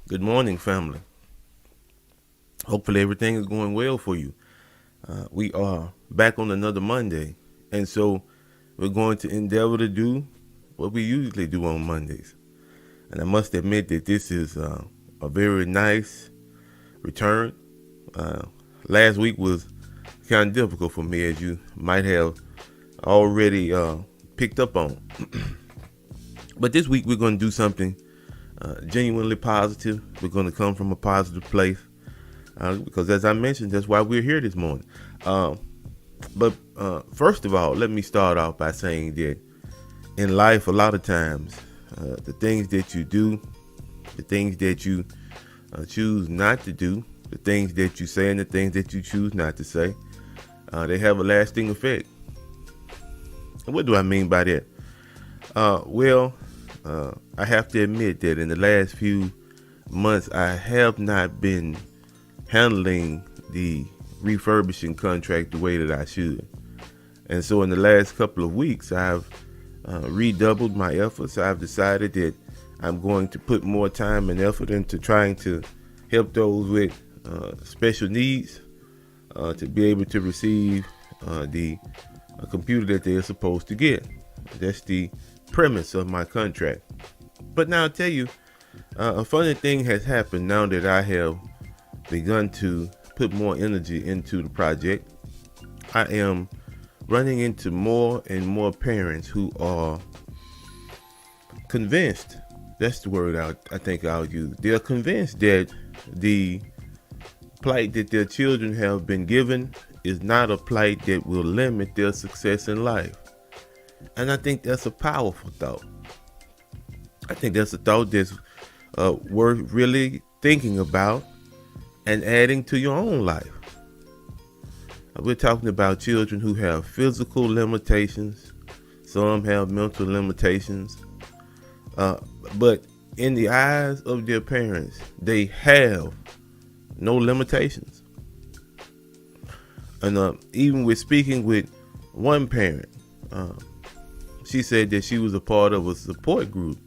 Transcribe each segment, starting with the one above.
Good morning, family. Hopefully, everything is going well for you. We are back on another Monday, and so we're going to endeavor to do what we usually do on Mondays. And I must admit that this is a very nice return. Uh, Last week was kind of difficult for me, as you might have already picked up on. But this week, we're going to do something genuinely positive. We're going to come from a positive place. Because as I mentioned, that's why we're here this morning. Um, but first of all, let me start off by saying that in life, a lot of times, the things that you do, the things that you choose not to do, the things that you say, and the things that you choose not to say, they have a lasting effect. And what do I mean by that? Well, I have to admit that in the last few months, I have not been handling the refurbishing contract the way that I should. And so in the last couple of weeks, I've redoubled my efforts. I've decided that I'm going to put more time and effort into trying to help those with special needs to be able to receive the computer that they're supposed to get. That's the premise of my contract. But now I'll tell you, a funny thing has happened now that I have begun to put more energy into the project. I am running into more and more parents who are convinced. That's the word I think I'll use. They're convinced that the plight that their children have been given is not a plight that will limit their success in life. And I think that's a powerful thought. I think that's a thought that's worth really thinking about and adding to your own life. We're talking about children who have physical limitations. Some have mental limitations. But in the eyes of their parents, they have no limitations. And even with speaking with one parent, she said that she was a part of a support group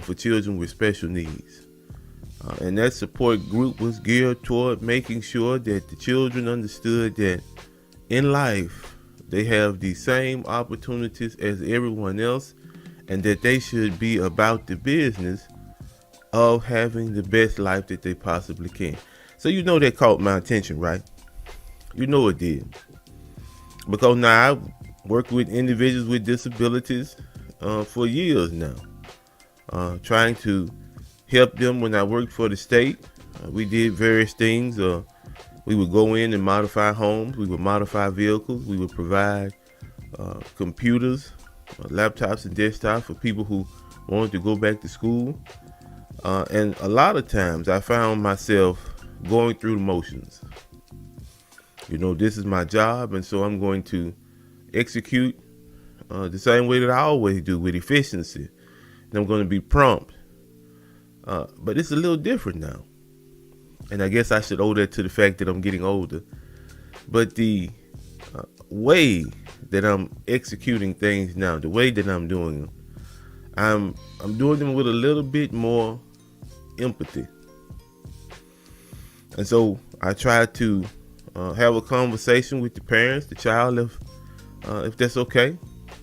for children with special needs. And that support group was geared toward making sure that the children understood that in life they have the same opportunities as everyone else, and that they should be about the business of having the best life that they possibly can. So you know that caught my attention, right? You know it did. Because now I work with individuals with disabilities for years now, trying to help them. When I worked for the state, we did various things. We would go in and modify homes. We would modify vehicles. We would provide computers, laptops, and desktops for people who wanted to go back to school. And a lot of times I found myself going through the motions. You know, this is my job, and so I'm going to execute the same way that I always do, with efficiency. And I'm going to be prompt. But it's a little different now. And I guess I should owe that to the fact that I'm getting older. But the way that I'm executing things now, the way that I'm doing them, I'm doing them with a little bit more empathy. And so I try to have a conversation with the parents, the child, if that's okay.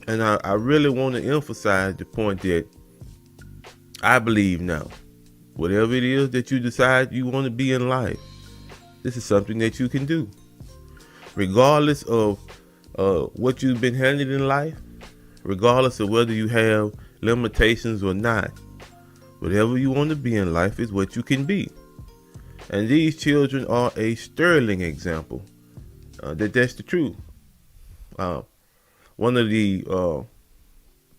And I really want to emphasize the point that I believe now, whatever it is that you decide you want to be in life, this is something that you can do. Regardless of what you've been handed in life, regardless of whether you have limitations or not, whatever you want to be in life is what you can be. And these children are a sterling example that that's the truth. One of the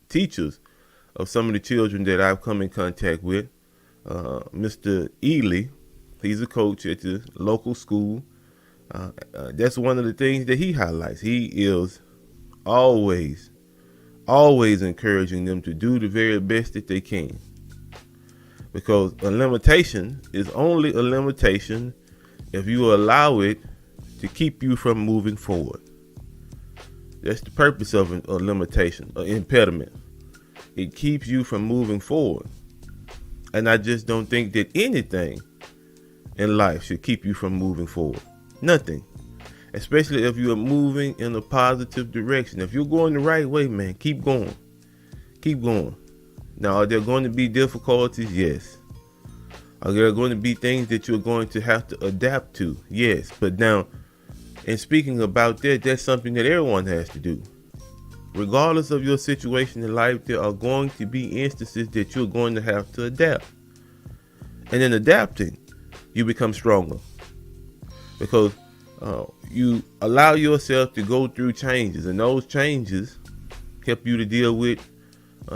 teachers of some of the children that I've come in contact with, Mr. Ely, he's a coach at the local school. That's one of the things that he highlights. He is always encouraging them to do the very best that they can. Because a limitation is only a limitation if you allow it to keep you from moving forward. That's the purpose of a limitation, an impediment. It keeps you from moving forward. And I just don't think that anything in life should keep you from moving forward. Nothing. Especially if you're moving in a positive direction. If you're going the right way, man, keep going. Keep going. Now, are there going to be difficulties? Yes. Are there going to be things that you're going to have to adapt to? Yes. But now, in speaking about that, that's something that everyone has to do. Regardless of your situation in life, there are going to be instances that you're going to have to adapt. And in adapting, you become stronger. Because you allow yourself to go through changes, and those changes help you to deal with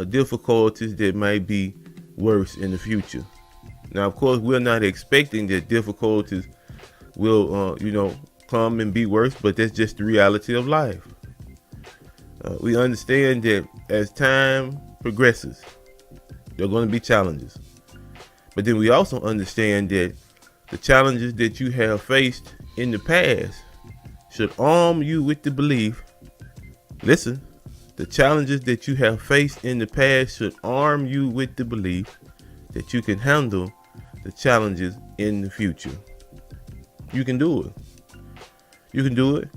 difficulties that might be worse in the future. Now, of course, we're not expecting that difficulties will, come and be worse, but that's just the reality of life. We understand that as time progresses, there are going to be challenges. But then we also understand that the challenges that you have faced in the past should arm you with the belief, listen, the challenges that you have faced in the past should arm you with the belief that you can handle the challenges in the future. You can do it. You can do it.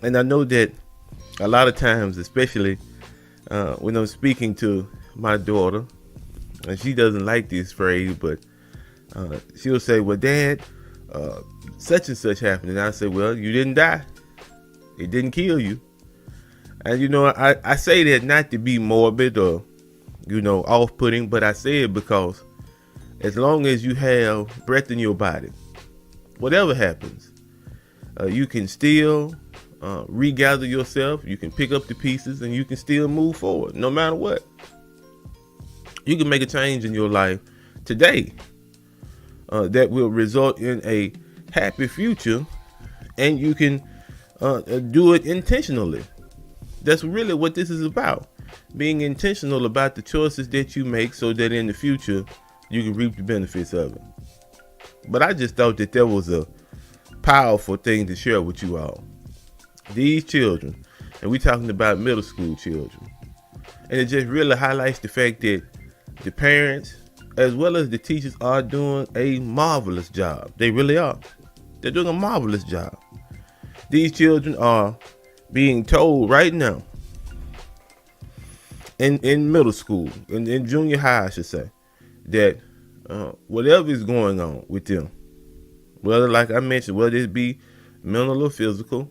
And I know that a lot of times, especially when I'm speaking to my daughter, and she doesn't like this phrase, but she'll say, well, Dad, such and such happened. And I say, well, you didn't die. It didn't kill you. And, I say that not to be morbid or, off-putting, but I say it because as long as you have breath in your body, whatever happens, you can still regather yourself. You can pick up the pieces and you can still move forward no matter what. You can make a change in your life today that will result in a happy future, and you can do it intentionally. That's really what this is about. Being intentional about the choices that you make so that in the future you can reap the benefits of it. But I just thought that was a powerful thing to share with you all. These children, and we're talking about middle school children, and it just really highlights the fact that the parents as well as the teachers are doing a marvelous job. They really are. They're doing a marvelous job. These children are being told right now in middle school, in junior high, I should say, that whatever is going on with them, whether, like I mentioned, whether it be mental or physical,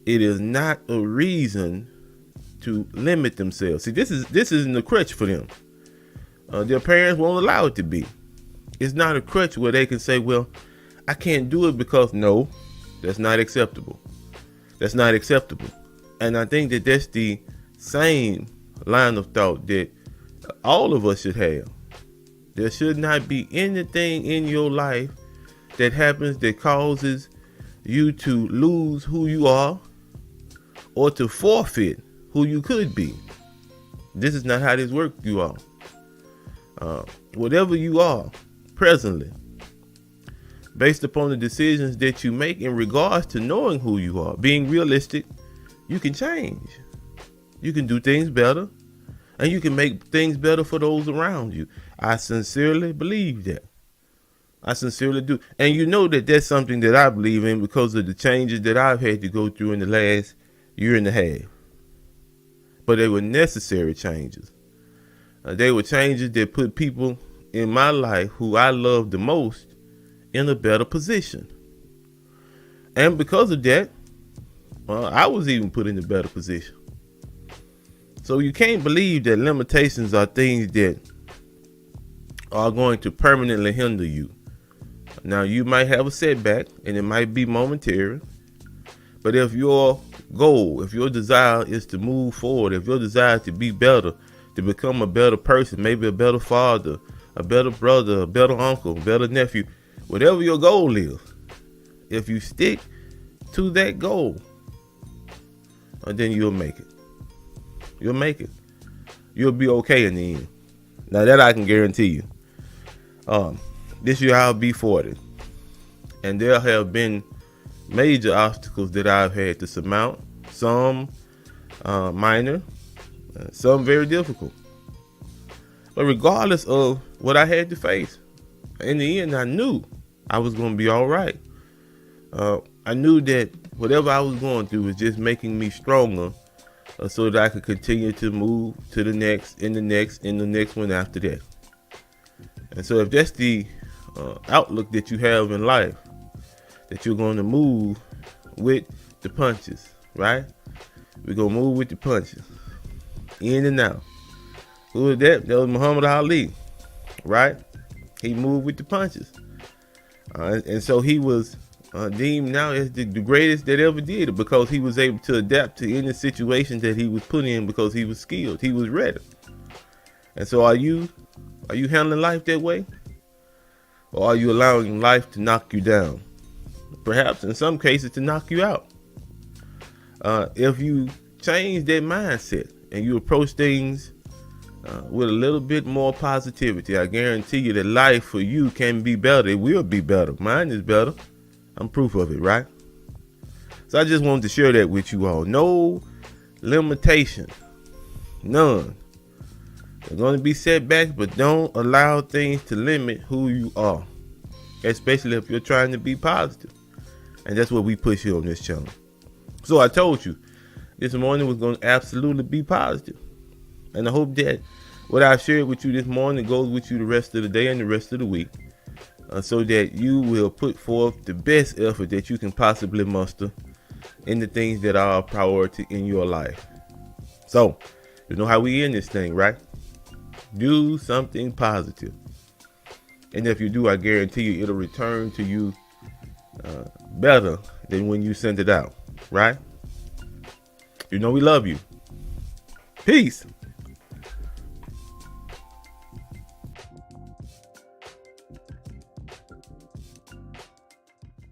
it is not a reason to limit themselves. See, this isn't a crutch for them. Their parents won't allow it to be. It's not a crutch where they can say, well, I can't do it because no, that's not acceptable. That's not acceptable. And I think that that's the same line of thought that all of us should have. There should not be anything in your life that happens that causes you to lose who you are or to forfeit who you could be. This is not how this works, you all. Whatever you are presently, based upon the decisions that you make in regards to knowing who you are, being realistic, you can change. You can do things better, and you can make things better for those around you. I sincerely believe that. I sincerely do. And you know that that's something that I believe in because of the changes that I've had to go through in the last year and a half. But they were necessary changes. They were changes that put people in my life who I love the most in a better position. And because of that, I was even put in a better position. So you can't believe that limitations are things that are going to permanently hinder you. Now, you might have a setback and it might be momentary, but if your goal, if your desire is to move forward, if your desire to be better, to become a better person, maybe a better father, a better brother, a better uncle, a better nephew, whatever your goal is, if you stick to that goal, then you'll make it. You'll make it. You'll be okay in the end. Now that I can guarantee you. This year I'll be 40. And there have been major obstacles that I've had to surmount. Some minor, some very difficult. But regardless of what I had to face, in the end, I knew I was going to be all right. I knew that whatever I was going through was just making me stronger, so that I could continue to move to the next, and the next, and the next one after that. And so if that's the outlook that you have in life, that you're going to move with the punches, right? We're going to move with the punches, in and out. Who was that? That was Muhammad Ali, right? He moved with the punches. And so he was deemed now as the greatest that ever did it, because he was able to adapt to any situation that he was put in, because he was skilled, he was ready. And so are you handling life that way? Or are you allowing life to knock you down? Perhaps in some cases to knock you out. If you change that mindset and you approach things with a little bit more positivity, I guarantee you that life for you can be better. It will be better. Mine is better. I'm proof of it, right? So I just wanted to share that with you all. No limitation. None. There's going to be setbacks, but don't allow things to limit who you are, especially if you're trying to be positive. And that's what we push here on this channel. So I told you this morning was going to absolutely be positive. And I hope that what I've shared with you this morning goes with you the rest of the day and the rest of the week, so that you will put forth the best effort that you can possibly muster in the things that are a priority in your life. So, you know how we end this thing, right? Do something positive. And if you do, I guarantee you it'll return to you better than when you sent it out, right? You know we love you. Peace.